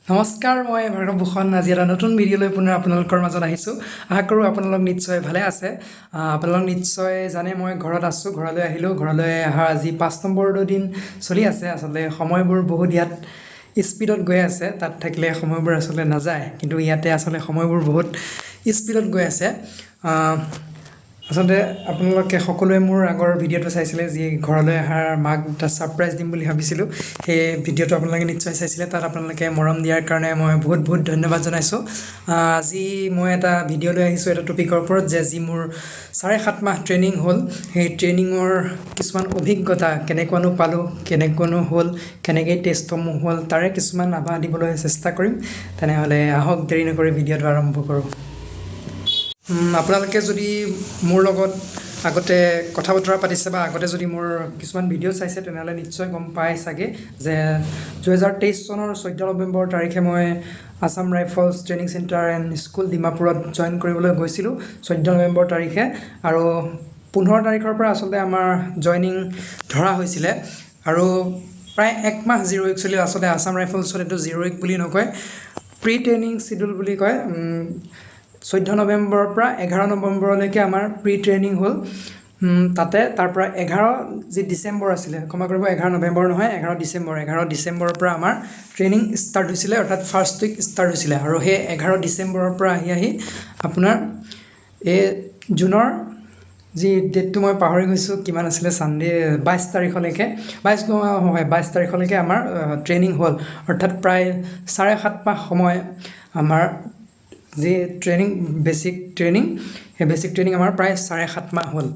নমস্কাৰ, মই ভাৰ্গৱভূষণ। আজি এটা নতুন ভিডিঅ'লৈ পুনৰ আপোনালোকৰ মাজত আহিছোঁ। আশা কৰোঁ আপোনালোক নিশ্চয় ভালে আছে। আপোনালোক নিশ্চয় জানে মই ঘৰত আছোঁ, ঘৰলৈ আহিলোঁ। ঘৰলৈ অহাৰ আজি 5 নম্বৰটো দিন চলি আছে। আচলতে সময়বোৰ বহুত ইয়াত স্পীডত গৈ আছে। তাত থাকিলে সময়বোৰ আচলতে নাযায়, কিন্তু ইয়াতে আচলতে সময়বোৰ বহুত স্পীডত গৈ আছে। আচলতে আপোনালোকে সকলোৱে মোৰ আগৰ ভিডিঅ'টো চাইছিলে, যি ঘৰলৈ অহাৰ মাক এটা ছাৰপ্ৰাইজ দিম বুলি ভাবিছিলোঁ। সেই ভিডিঅ'টো আপোনালোকে নিশ্চয় চাইছিলে। তাত আপোনালোকে মৰম দিয়াৰ কাৰণে মই বহুত বহুত ধন্যবাদ জনাইছোঁ। আজি মই এটা ভিডিঅ' লৈ আহিছোঁ এটা টপিকৰ ওপৰত, যি মোৰ 7.5 মাহ ট্ৰেইনিং হ'ল। সেই ট্ৰেইনিঙৰ কিছুমান অভিজ্ঞতা কেনেকুৱানো পালোঁ, কেনেকুৱানো হ'ল, কেনেকৈ টেষ্টসমূহ হ'ল, তাৰে কিছুমান আভাস দিবলৈ চেষ্টা কৰিম। তেনেহ'লে আহক দেৰি নকৰি ভিডিঅ'টো আৰম্ভ কৰোঁ। আপোনালোকে যদি মোৰ লগত আগতে কথা বতৰা পাতিছে বা আগতে যদি মোৰ কিছুমান ভিডিঅ' চাইছে, তেনেহ'লে নিশ্চয় গম পাই চাগে যে 2023 চনৰ 14 নৱেম্বৰ তাৰিখে মই Assam rifles training centre and school ডিমাপুৰত জইন কৰিবলৈ গৈছিলোঁ 14 নৱেম্বৰ তাৰিখে। আৰু 15 তাৰিখৰ পৰা আচলতে আমাৰ জইনিং ধৰা হৈছিলে। আৰু প্ৰায় 1 মাহ 0 উইক চলিল। আচলতে আছাম ৰাইফলছত এইটো 0 উইক বুলি নকয়, প্ৰি ট্ৰেইনিং চিডিউল বুলি কয়। 14 নৱেম্বৰৰ পৰা 11 নৱেম্বৰলৈকে আমাৰ প্ৰি ট্ৰেইনিং হ'ল। তাতে তাৰ পৰা 11 যি ডিচেম্বৰ আছিলে, ক্ষমা কৰিব, 11 নৱেম্বৰ নহয়, 11 ডিচেম্বৰ। 11 ডিচেম্বৰৰ পৰা আমাৰ ট্ৰেইনিং ষ্টাৰ্ট হৈছিলে, অৰ্থাৎ ফাৰ্ষ্ট উইক ষ্টাৰ্ট হৈছিলে। আৰু সেই 11 ডিচেম্বৰৰ পৰা আহি আপোনাৰ এই জুনৰ যি ডেটটো মই পাহৰি গৈছোঁ, কিমান আছিলে, ছানডে 22 তাৰিখলৈকে, 22 তাৰিখলৈকে আমাৰ ট্ৰেইনিং হ'ল। অৰ্থাৎ প্ৰায় 7.5 মাহ সময় আমাৰ যি ট্ৰেইনিং, বেছিক ট্ৰেইনিং, সেই বেছিক ট্ৰেইনিং আমাৰ প্ৰায় 7.5 মাহ হ'ল।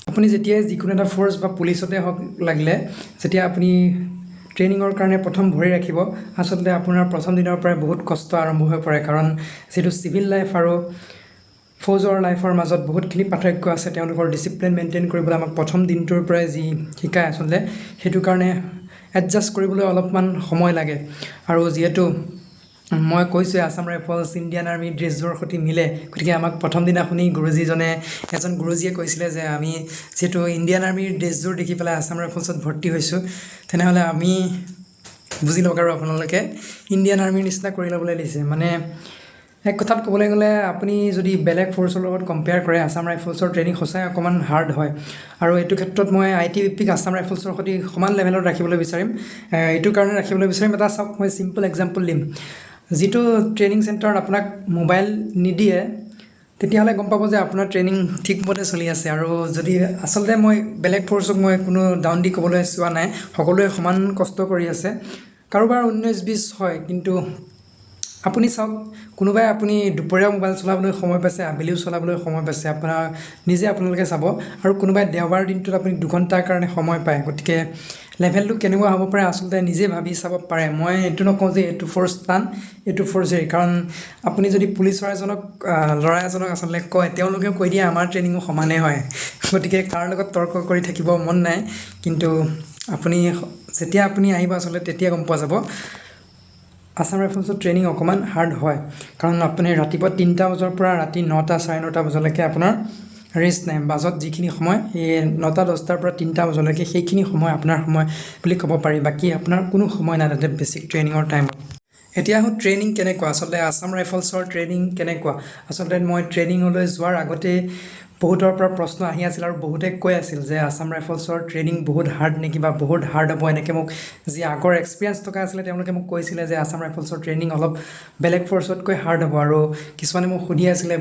আপুনি যেতিয়াই যিকোনো এটা ফ'ৰ্চ বা পুলিচতে হওক লাগিলে, যেতিয়া আপুনি ট্ৰেইনিঙৰ কাৰণে প্ৰথম ভৰি ৰাখিব, আচলতে আপোনাৰ প্ৰথম দিনৰ পৰাই বহুত কষ্ট আৰম্ভ হৈ পৰে। কাৰণ যিটো চিভিল লাইফ আৰু ফৌজৰ লাইফৰ মাজত বহুতখিনি পাৰ্থক্য আছে। তেওঁলোকৰ ডিচিপ্লিন মেইনটেইন কৰিবলৈ আমাক প্ৰথম দিনটোৰ পৰাই যি শিকায়, আচলতে সেইটো কাৰণে এডজাষ্ট কৰিবলৈ অলপমান সময় লাগে। আৰু যিহেতু মই কৈছোঁ আছাম ৰাইফলছ ইণ্ডিয়ান আৰ্মি ড্ৰেছযোৰৰ সৈতে মিলে, গতিকে আমাক প্ৰথম দিনাখনি এজন গুৰুজীয়ে কৈছিলে যে আমি যিহেতু ইণ্ডিয়ান আৰ্মিৰ ড্ৰেছযোৰ দেখি পেলাই আছাম ৰাইফলছত ভৰ্তি হৈছোঁ, তেনেহ'লে আমি বুজি লওক আৰু আপোনালোকে ইণ্ডিয়ান আৰ্মিৰ নিচিনা কৰি ল'বলৈ দিছে। মানে এক কথাত ক'বলৈ গ'লে, আপুনি যদি বেলেগ ফ'ৰ্চৰ লগত কম্পেয়াৰ কৰে, আছাম ৰাইফলছৰ ট্ৰেইনিং সঁচাই অকণমান হাৰ্ড হয়। আৰু এইটো ক্ষেত্ৰত মই ITBPক আছাম ৰাইফলছৰ সৈতে সমান লেভেলত ৰাখিবলৈ বিচাৰিম। এইটো কাৰণে ৰাখিবলৈ বিচাৰিম, এটা চাওক, মই চিম্পল এক্সাম্পল দিম। যিটো ট্ৰেইনিং চেণ্টাৰত আপোনাক মোবাইল নিদিয়ে, তেতিয়াহ'লে গম পাব যে আপোনাৰ ট্ৰেইনিং ঠিকমতে চলি আছে। আৰু যদি আচলতে মই বেলেগ ফ'ৰ্চক মই কোনো ডাউন দি ক'বলৈ চোৱা নাই, সকলোৱে সমান কষ্ট কৰি আছে। কাৰোবাৰ 19-20 হয়, কিন্তু আপুনি চাওক, কোনোবাই আপুনি দুপৰীয়া মোবাইল চলাবলৈ সময় পাইছে, আবেলিও চলাবলৈ সময় পাইছে, আপোনালোকে চাব। আৰু কোনোবাই দেওবাৰ দিনটোত আপুনি 2 ঘণ্টাৰ কাৰণে সময় পায়। গতিকে লেভেলটো কেনেকুৱা হ'ব পাৰে আচলতে নিজে ভাবি চাব পাৰে। মই এইটো নকওঁ যে এইটো ফ'ৰ্চ টান, এইটো ফ'ৰ্চ হেৰি। কাৰণ আপুনি যদি পুলিচৰ ল'ৰা এজনক আচলতে কয়, তেওঁলোকেও কৈ দিয়ে আমাৰ ট্ৰেইনিঙো সমানেই হয়। গতিকে তাৰ লগত তৰ্ক কৰি থাকিব মন নাই। কিন্তু যেতিয়া আপুনি আহিব, আচলতে তেতিয়া গম পোৱা যাব আছাম ৰাইফলছৰ ট্ৰেইনিং অকণমান হাৰ্ড হয়। কাৰণ আপুনি ৰাতিপুৱা 3টা বজাৰ পৰা ৰাতি 9টা, 9:30 বজালৈকে আপোনাৰ ৰেষ্ট নাই। বাজত যিখিনি সময়, এই 9টা 10টাৰ পৰা 3টা বজালৈকে, সেইখিনি সময় আপোনাৰ সময় বুলি ক'ব পাৰি। বাকী আপোনাৰ কোনো সময় নাই তাতে বেছিক ট্ৰেইনিঙৰ টাইমত। এতিয়া আহোঁ ট্ৰেইনিং কেনেকুৱা, আচলতে আছাম ৰাইফলছৰ ট্ৰেইনিং কেনেকুৱা। আচলতে মই ট্ৰেইনিঙলৈ যোৱাৰ আগতে বহুতৰ পৰা প্ৰশ্ন আহি আছিল, আৰু বহুতে কৈ আছিল যে আছাম ৰাইফলছৰ ট্ৰেইনিং বহুত হাৰ্ড নেকি, বা বহুত হাৰ্ড হ'ব। এনেকৈ মোক যি আগৰ এক্সপিৰিয়েঞ্চ থকা আছিলে, তেওঁলোকে মোক কৈছিলে যে আছাম ৰাইফলছৰ ট্ৰেইনিং অলপ বেলেগ ফ'ৰ্চতকৈ হাৰ্ড হ'ব। আৰু কিছুমানে মোক সুধি আছিলে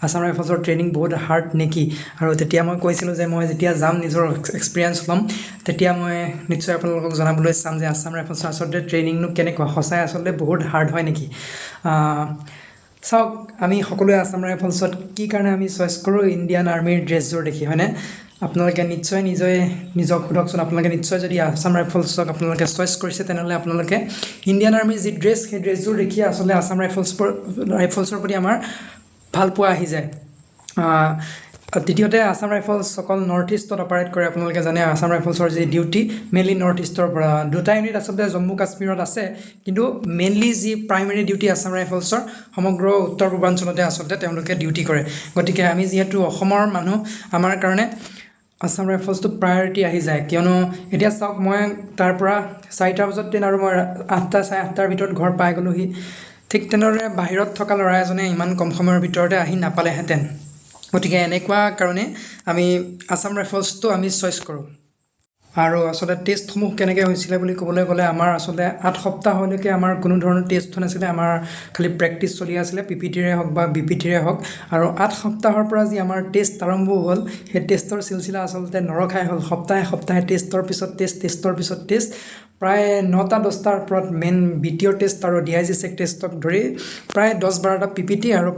আছাম ৰাইফলছৰ ট্ৰেইনিং বহুত হাৰ্ড নেকি। আৰু তেতিয়া মই কৈছিলোঁ যে মই যেতিয়া যাম, নিজৰ এক্সপিৰিয়েঞ্চ ল'ম, তেতিয়া মই নিশ্চয় আপোনালোকক জনাবলৈ চাম যে আছাম ৰাইফলছৰ আচলতে ট্ৰেইনিংনো কেনেকুৱা, সঁচাই আচলতে বহুত হাৰ্ড হয় নেকি। চাওক, আমি সকলোৱে আছাম ৰাইফলছত কি কাৰণে আমি চইচ কৰোঁ, ইণ্ডিয়ান আৰ্মিৰ ড্ৰেছযোৰ দেখি, হয়নে। আপোনালোকে নিশ্চয় নিজক সোধকচোন। আপোনালোকে নিশ্চয় যদি আছাম ৰাইফলছক আপোনালোকে চইচ কৰিছে, তেনেহ'লে আপোনালোকে ইণ্ডিয়ান আৰ্মিৰ যি ড্ৰেছ, সেই ড্ৰেছযোৰ দেখিয়ে আচলতে আছাম ৰাইফলছৰ প্ৰতি আমাৰ ভাল পোৱা আহি যায়। দ্বিতীয়তে, আছাম ৰাইফলছ অকল নৰ্থ ইষ্টত অপাৰেট কৰে। আপোনালোকে জানে আছাম ৰাইফলছৰ যি ডিউটি মেইনলি নৰ্থ ইষ্টৰ পৰা। 2টা ইউনিট আচলতে জম্মু কাশ্মীৰত আছে, কিন্তু মেইনলি যি প্ৰাইমেৰী ডিউটি আছাম ৰাইফলছৰ সমগ্ৰ উত্তৰ পূৰ্বাঞ্চলতে আচলতে তেওঁলোকে ডিউটি কৰে। গতিকে আমি যিহেতু অসমৰ মানুহ, আমাৰ কাৰণে আছাম ৰাইফলছটো প্ৰায়ৰিটি আহি যায়, কিয়নো এতিয়া চাওক মই তাৰ পৰা 4টা বজাত ট্ৰেইন আৰু মই 8টা 8:30টাৰ ভিতৰত ঘৰ পাই গ'লোহি। ঠিক তেনেদৰে বাহিৰত থকা ল'ৰা এজনে ইমান কম সময়ৰ ভিতৰতে আহি নাপালেহেঁতেন। গতিকে এনেকুৱা কাৰণে আমি আছাম ৰাইফলছটো আমি চইচ কৰোঁ। আৰু আচলতে টেষ্টসমূহ কেনেকৈ হৈছিলে বুলি ক'বলৈ গ'লে আমাৰ আচলতে 8 সপ্তাহলৈকে আমাৰ কোনো ধৰণৰ টেষ্ট হোৱা নাছিলে। আমাৰ খালি প্ৰেক্টিচ চলি আছিলে, PPTৰে হওক বা BPTৰে হওক। আৰু 8 সপ্তাহৰ পৰা যি আমাৰ টেষ্ট আৰম্ভ হ'ল, সেই টেষ্টৰ চিলচিলা আচলতে নৰখাই হ'ল। সপ্তাহে সপ্তাহে টেষ্টৰ পিছত টেষ্ট, টেষ্টৰ পিছত টেষ্ট। প্ৰায় 9টা 10টাৰ ওপৰত মেইন BTO টেষ্ট আৰু DIG চেক টেষ্টক ধৰি প্ৰায় 10-12টা PPT আৰু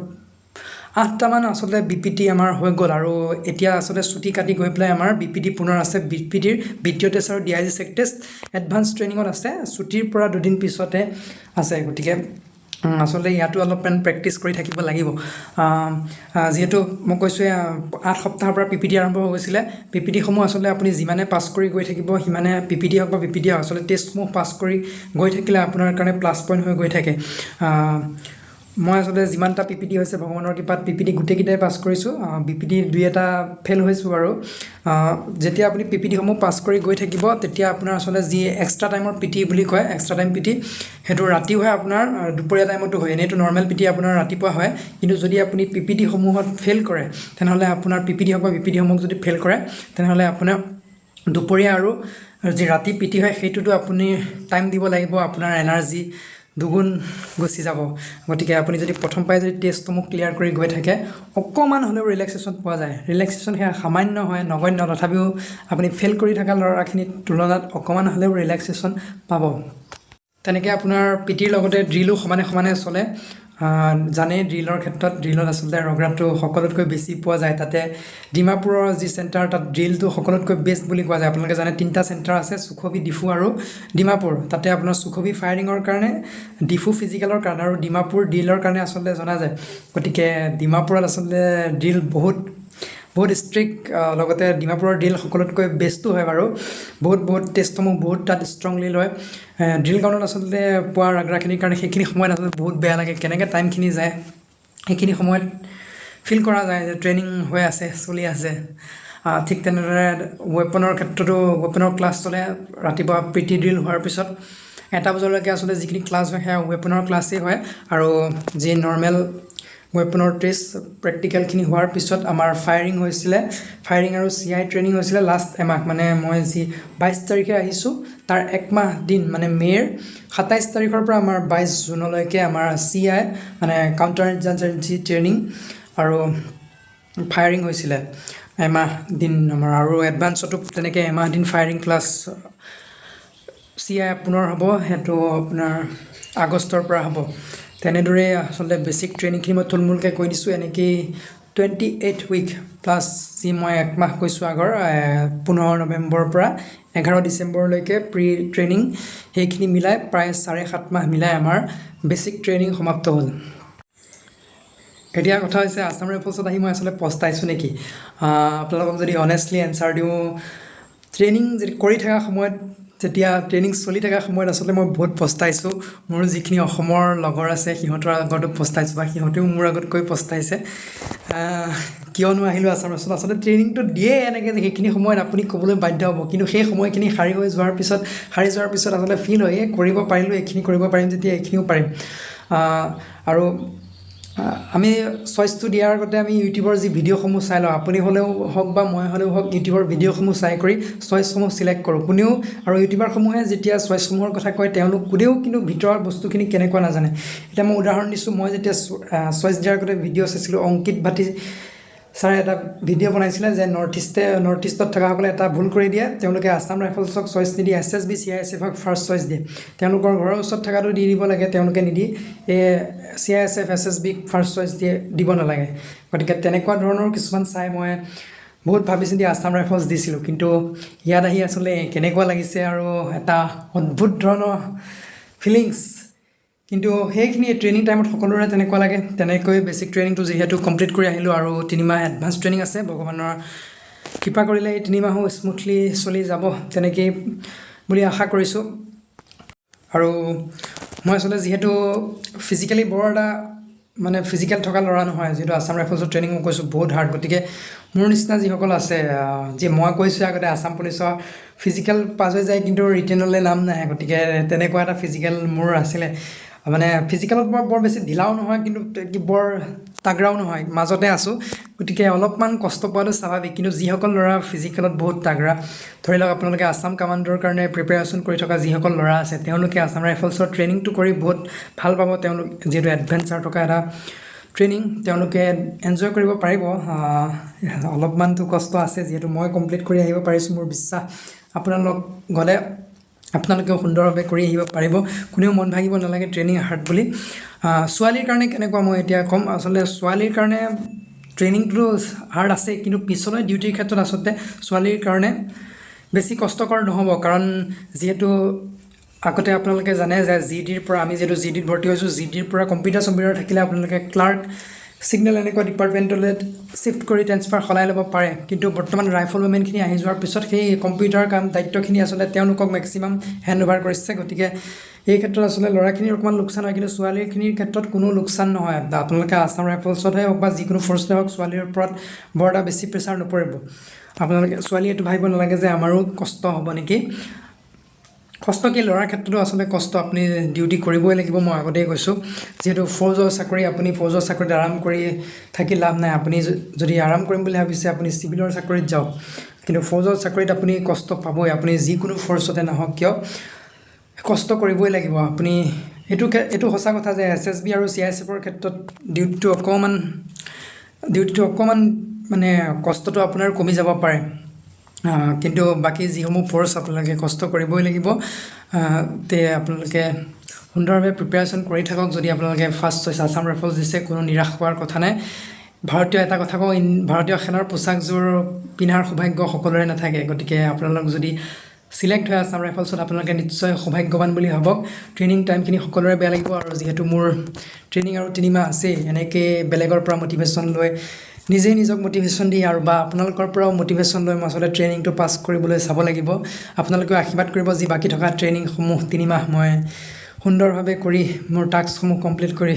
8টামান আচলতে BPT আমাৰ হৈ গ'ল। আৰু এতিয়া আচলতে ছুটি কাটি গৈ পেলাই আমাৰ BPT পুনৰ আছে। BPTৰ BTO টেষ্ট আৰু DIG চেক টেষ্ট এডভান্স ট্ৰেইনিঙত আছে, ছুটিৰ পৰা 2 দিন পিছতে আছে। গতিকে আচলতে ইয়াতো অলপমান প্ৰেক্টিচ কৰি থাকিব লাগিব। যিহেতু মই কৈছোঁ 8 সপ্তাহৰ পৰা PPT আৰম্ভ হৈ গৈছিলে। PPTসমূহ আচলতে আপুনি যিমানে পাছ কৰি গৈ থাকিব সিমানে PPT হওক বা BPT হওক, আচলতে টেষ্টসমূহ পাছ কৰি গৈ থাকিলে আপোনাৰ কাৰণে প্লাছ পইণ্ট হৈ গৈ থাকে। মই আচলতে যিমানটা PPT হৈছে ভগৱানৰ কৃপাত PPT গোটেইকেইটাই পাছ কৰিছোঁ। BPT 2-এটা ফেইল হৈছোঁ বাৰু। যেতিয়া আপুনি PPTসমূহ পাছ কৰি গৈ থাকিব তেতিয়া আপোনাৰ আচলতে যি এক্সট্ৰা টাইমৰ PT বুলি কয়, এক্সট্ৰা টাইম PT, সেইটো ৰাতিও হয় আপোনাৰ, দুপৰীয়া টাইমতো হয়। এনেইতো নৰ্মেল PT আপোনাৰ ৰাতিপুৱা হয়, কিন্তু যদি আপুনি PPTসমূহত ফেইল কৰে তেনেহ'লে আপোনাৰ PPT হওক বা BPTসমূহ যদি ফেইল কৰে তেনেহ'লে আপোনাৰ দুপৰীয়া আৰু যি ৰাতি PT হয় সেইটোতো আপুনি টাইম দিব লাগিব, আপোনাৰ এনাৰ্জি দুগুণ গুচি যাব। গতিকে আপুনি যদি প্ৰথম পাই যদি টেষ্টসমূহ ক্লিয়াৰ কৰি গৈ থাকে, অকণমান হ'লেও ৰিলেক্সেশ্যন পোৱা যায়। ৰিলেক্সেশ্যন সেয়া সামান্য হয়, নগণ্য, তথাপিও আপুনি ফেইল কৰি থকা ল'ৰাখিনিৰ তুলনাত অকণমান হ'লেও ৰিলেক্সেশ্যন পাব। তেনেকৈ আপোনাৰ PTৰ লগতে ড্ৰিলো সমানে সমানে চলে। জানেই ড্ৰিলৰ ক্ষেত্ৰত, ড্ৰিলত আচলতে ৰগ্ৰাপটো সকলোতকৈ বেছি পোৱা যায়। তাতে ডিমাপুৰৰ যি চেণ্টাৰ, তাত ড্ৰিলটো সকলোতকৈ বেষ্ট বুলি কোৱা যায়। আপোনালোকে জানে 3টা চেণ্টাৰ আছে, সুখবি, ডিফু আৰু ডিমাপুৰ। তাতে আপোনাৰ সুখবি ফায়াৰিঙৰ কাৰণে, ডিফু ফিজিকেলৰ কাৰণে আৰু ডিমাপুৰ ড্ৰিলৰ কাৰণে আচলতে জনা যায়। গতিকে ডিমাপুৰত আচলতে ড্ৰিল বহুত ষ্ট্ৰিক্ট, লগতে ডিমাপুৰৰ ড্ৰিল সকলোতকৈ বেষ্টো হয় বাৰু। বহুত টেষ্টসমূহ বহুত তাত ষ্ট্ৰংলি লয়। ড্ৰিল গ্ৰাউণ্ডত আচলতে পোৱা ৰাগৰাখিনিৰ কাৰণে সেইখিনি সময়ত আচলতে বহুত বেয়া লাগে, কেনেকৈ টাইমখিনি যায় সেইখিনি সময়ত ফিল কৰা যায় যে ট্ৰেইনিং হৈ আছে, চলি আছে। ঠিক তেনেদৰে ৱেপনৰ ক্ষেত্ৰতো ৱেপনৰ ক্লাছ চলে। ৰাতিপুৱা PT ড্ৰিল হোৱাৰ পিছত 1টা বজালৈকে আচলতে যিখিনি ক্লাছ হয় সেয়া ৱেপনৰ ক্লাছেই হয়। আৰু যি নৰ্মেল ৱেপনৰ টেষ্ট প্ৰেক্টিকেলখিনি হোৱাৰ পিছত আমাৰ ফায়াৰিং হৈছিলে, ফায়াৰিং আৰু CI ট্ৰেইনিং হৈছিলে লাষ্ট এমাহ। মানে মই যি 22 তাৰিখে আহিছোঁ তাৰ 1 মাহ দিন, মানে মে'ৰ 27 তাৰিখৰ পৰা আমাৰ 22 জুনলৈকে আমাৰ CI মানে কাউণ্টাৰ ইনজাৰ্জেঞ্চি ট্ৰেইনিং আৰু ফায়াৰিং হৈছিলে এমাহ দিন আমাৰ। আৰু এডভান্সতো তেনেকৈ এমাহ দিন ফায়াৰিং প্লাছ CI পুনৰ হ'ব, সেইটো আপোনাৰ আগষ্টৰ পৰা হ'ব। তেনেদৰে আচলতে বেছিক ট্ৰেইনিংখিনি মই থুলমূলকৈ কৈ দিছোঁ। এনেকেই 28 উইক প্লাছ যি মই 1 মাহ কৈছোঁ আগৰ 15 নৱেম্বৰৰ পৰা 11 ডিচেম্বৰলৈকে প্ৰি ট্ৰেইনিং, সেইখিনি মিলাই প্ৰায় 7.5 মাহ মিলাই আমাৰ বেছিক ট্ৰেইনিং সমাপ্ত হ'ল। এতিয়া কথা হৈছে আছাম ৰাইফলছত আহি মই আচলতে পস্তাইছোঁ নেকি? আপোনালোকক যদি অনেষ্টলি এনচাৰ দিওঁ, ট্ৰেইনিং যদি কৰি থকা সময়ত, যেতিয়া ট্ৰেইনিং চলি থকা সময়ত আচলতে মই বহুত পস্তাইছোঁ। মোৰ যিখিনি অসমৰ লগৰ আছে সিহঁতৰ আগতো পস্তাইছোঁ, বা সিহঁতেও মোৰ আগতকৈ পস্তাইছে। কিয়নো আহিলোঁ আছাম ৰাইফলত। আচলতে ট্ৰেইনিংটো দিয়ে এনেকৈ যে সেইখিনি সময়ত আপুনি ক'বলৈ বাধ্য হ'ব, কিন্তু সেই সময়খিনি হাৰি যোৱাৰ পিছত আচলতে ফিল হয় কৰিব পাৰিলোঁ, এইখিনি কৰিব পাৰিম যেতিয়া এইখিনিও পাৰিম। আৰু আমি চইচটো দিয়াৰ আগতে আমি ইউটিউবৰ যি ভিডিঅ'সমূহ চাই লওঁ, আপুনি হ'লেও হওক বা মই হ'লেও হওক, ইউটিউবৰ ভিডিঅ'সমূহ চাই কৰি চইচসমূহ চিলেক্ট কৰোঁ। কোনেও আৰু ইউটিউবাৰসমূহে যেতিয়া চইচসমূহৰ কথা কয় কোনেও কিন্তু ভিতৰৰ বস্তুখিনি কেনেকুৱা নাজানে। এতিয়া মই উদাহৰণ দিছোঁ, মই যেতিয়া চইচ দিয়াৰ আগতে ভিডিঅ' চাইছিলোঁ, অংকিত ভাটি ছাৰে এটা ভিডিঅ' বনাইছিলে যে নৰ্থ ইষ্টত থকাসকলে এটা ভুল কৰি দিয়ে, তেওঁলোকে আছাম ৰাইফলছক চইচ নিদিয়ে, SSB CISFক ফাৰ্ষ্ট চইচ দিয়ে। তেওঁলোকৰ ঘৰৰ ওচৰত থকাটো দি দিব লাগে, তেওঁলোকে নিদি CISF SSBক ফাৰ্ষ্ট চইচ দিব নালাগে। গতিকে তেনেকুৱা ধৰণৰ কিছুমান চাই মই বহুত ভাবি চিন্তি আছাম ৰাইফলছ দিছিলোঁ। কিন্তু ইয়াত আহি আচলতে কেনেকুৱা লাগিছে আৰু এটা অদ্ভুত ধৰণৰ ফিলিংছ। কিন্তু সেইখিনি ট্ৰেইনিং টাইমত সকলোৰে তেনেকুৱা লাগে। তেনেকৈ বেছিক ট্ৰেইনিংটো যিহেতু কমপ্লিট কৰি আহিলোঁ, আৰু 3 মাহ এডভান্স ট্ৰেইনিং আছে। ভগৱানৰ কৃপা কৰিলে এই 3 মাহো স্মুথলি চলি যাব তেনেকেই বুলি আশা কৰিছোঁ। আৰু মই আচলতে যিহেতু ফিজিকেলি বৰ এটা মানে ফিজিকেল থকা ল'ৰা নহয়, যিহেতু আছাম ৰাইফলছৰ ট্ৰেইনিং মই কৈছোঁ বহুত হাৰ্ড। গতিকে মোৰ নিচিনা যিসকল আছে, যে মই কৈছোঁ আগতে আছাম পুলিচৰ ফিজিকেল পাছ হৈ যায় কিন্তু ৰিটেনলৈ নাম নাহে, গতিকে তেনেকুৱা এটা ফিজিকেল মোৰ আছিলে। মানে ফিজিকেলত বৰ বেছি ঢিলাও নহয় কিন্তু বৰ তাগৰাও নহয়, মাজতে আছোঁ। গতিকে অলপমান কষ্ট পোৱাটো স্বাভাৱিক। কিন্তু যিসকল ল'ৰা ফিজিকেলত বহুত তাগৰা, ধৰি লওক আপোনালোকে আছাম কামাণ্ডৰ কাৰণে প্ৰিপেৰেশ্যন কৰি থকা যিসকল ল'ৰা আছে, তেওঁলোকে আছাম ৰাইফলছৰ ট্ৰেইনিংটো কৰি বহুত ভাল পাব। তেওঁলোক যিহেতু এডভেঞ্চাৰ থকা এটা ট্ৰেইনিং, তেওঁলোকে এনজয় কৰিব পাৰিব। অলপমানতো কষ্ট আছে, যিহেতু মই কমপ্লিট কৰি আহিব পাৰিছোঁ। মোৰ বিশ্বাস আপোনালোক গ'লে আপোনালোকেও সুন্দৰভাৱে কৰি আহিব পাৰিব। কোনেও মন ভাগিব নালাগে ট্ৰেইনিং হাৰ্ড বুলি। ছোৱালীৰ কাৰণে কেনেকুৱা মই এতিয়া ক'ম। আচলতে ছোৱালীৰ কাৰণে ট্ৰেইনিংটো হাৰ্ড আছে, কিন্তু পিছলৈ ডিউটিৰ ক্ষেত্ৰত আচলতে ছোৱালীৰ কাৰণে বেছি কষ্টকৰ নহ'ব। কাৰণ যিহেতু আগতে আপোনালোকে জানে যে GDৰ পৰা আমি যিহেতু GDত ভৰ্তি হৈছোঁ, GDৰ পৰা কম্পিউটাৰ চম্পিউটাৰ থাকিলে আপোনালোকে ক্লাৰ্ক, ছিগনেল এনেকুৱা ডিপাৰ্টমেণ্টলৈ শিফ্ট কৰি ট্ৰেন্সফাৰ সলাই ল'ব পাৰে। কিন্তু বৰ্তমান ৰাইফল উমেনখিনি আহি যোৱাৰ পিছত সেই কম্পিউটাৰ কাম দায়িত্বখিনি আচলতে তেওঁলোকক মেক্সিমাম হেণ্ড অভাৰ কৰিছে। গতিকে এই ক্ষেত্ৰত আচলতে ল'ৰাখিনিৰ অকণমান লোকচান হয়, কিন্তু ছোৱালীখিনিৰ ক্ষেত্ৰত কোনো লোকচান নহয়। আপোনালোকে আছাম ৰাইফলছতহে হওক বা যিকোনো ফ'ৰ্চতে হওক, ছোৱালীৰ ওপৰত বৰ এটা বেছি প্ৰেছাৰ নপৰিব। আপোনালোকে ছোৱালীয়ে এইটো ভাবিব নালাগে যে আমাৰো কষ্ট হ'ব নেকি। কষ্ট কি, ল'ৰাৰ ক্ষেত্ৰতো আচলতে কষ্ট। আপুনি ডিউটি কৰিবই লাগিব, মই আগতেই কৈছোঁ। যিহেতু ফৌজৰ চাকৰি, আপুনি ফৌজৰ চাকৰিত আৰাম কৰি থাকি লাভ নাই। আপুনি যদি আৰাম কৰিম বুলি ভাবিছে, আপুনি চিভিলৰ চাকৰিত যাওক। কিন্তু ফৌজৰ চাকৰিত আপুনি কষ্ট পাবই। আপুনি যিকোনো ফ'ৰ্চতে নহওক কিয় কষ্ট কৰিবই লাগিব। আপুনি এইটো সঁচা কথা যে SSB আৰু CISFৰ ক্ষেত্ৰত ডিউটিটো অকণমান মানে কষ্টটো আপোনাৰ কমি যাব পাৰে। কিন্তু বাকী যিসমূহ ফ'ৰ্চ আপোনালোকে কষ্ট কৰিবই লাগিব। আপোনালোকে সুন্দৰভাৱে প্ৰিপেৰেশ্যন কৰি থাকক। যদি আপোনালোকে ফাৰ্ষ্ট চইচ আছাম ৰাইফলছ দিছে, কোনো নিৰাশ হোৱাৰ কথা নাই। এটা কথা কওঁ, ভাৰতীয় সেনাৰ পোচাকযোৰ পিন্ধাৰ সৌভাগ্য সকলোৰে নাথাকে। গতিকে আপোনালোক যদি চিলেক্ট হয় আছাম ৰাইফলছত, আপোনালোকে নিশ্চয় সৌভাগ্যৱান বুলি ভাবক। ট্ৰেইনিং টাইমখিনি সকলোৰে বেয়া লাগিব, আৰু যিহেতু মোৰ ট্ৰেইনিং আৰু 3 মাহ আছেই, এনেকৈ বেলেগৰ পৰা মটিভেশ্যন লৈ নিজেই নিজক মটিভেশ্যন দি আৰু বা আপোনালোকৰ পৰাও মটিভেশ্যন লৈ মই আচলতে ট্ৰেইনিংটো পাছ কৰিবলৈ চাব লাগিব। আপোনালোকেও আশীৰ্বাদ কৰিব যি বাকী থকা ট্ৰেইনিংসমূহ 3 মাহ মই সুন্দৰভাৱে কৰি মোৰ টাস্কসমূহ কমপ্লিট কৰি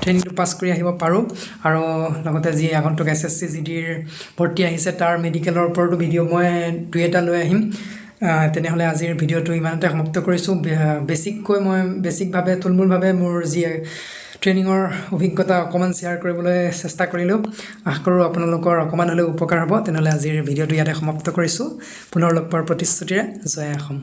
ট্ৰেইনিংটো পাছ কৰি আহিব পাৰোঁ। আৰু লগতে যি আগন্তুক SSC GDৰ ভৰ্তি আহিছে, তাৰ মেডিকেলৰ ওপৰতো ভিডিঅ' মই 2-এটা লৈ আহিম। তেনেহ'লে আজিৰ ভিডিঅ'টো ইমানতে সমাপ্ত কৰিছোঁ। বেছিকভাৱে থুলমূলভাৱে মোৰ যি ট্ৰেইনিঙৰ অভিজ্ঞতা অকণমান শ্বেয়াৰ কৰিবলৈ চেষ্টা কৰিলোঁ। আশা কৰোঁ আপোনালোকৰ অকণমান হ'লেও উপকাৰ হ'ব। তেনেহ'লে আজিৰ ভিডিঅ'টো ইয়াতে সমাপ্ত কৰিছোঁ। পুনৰ লগ পোৱাৰ প্ৰতিশ্ৰুতিৰে। জয় অসম।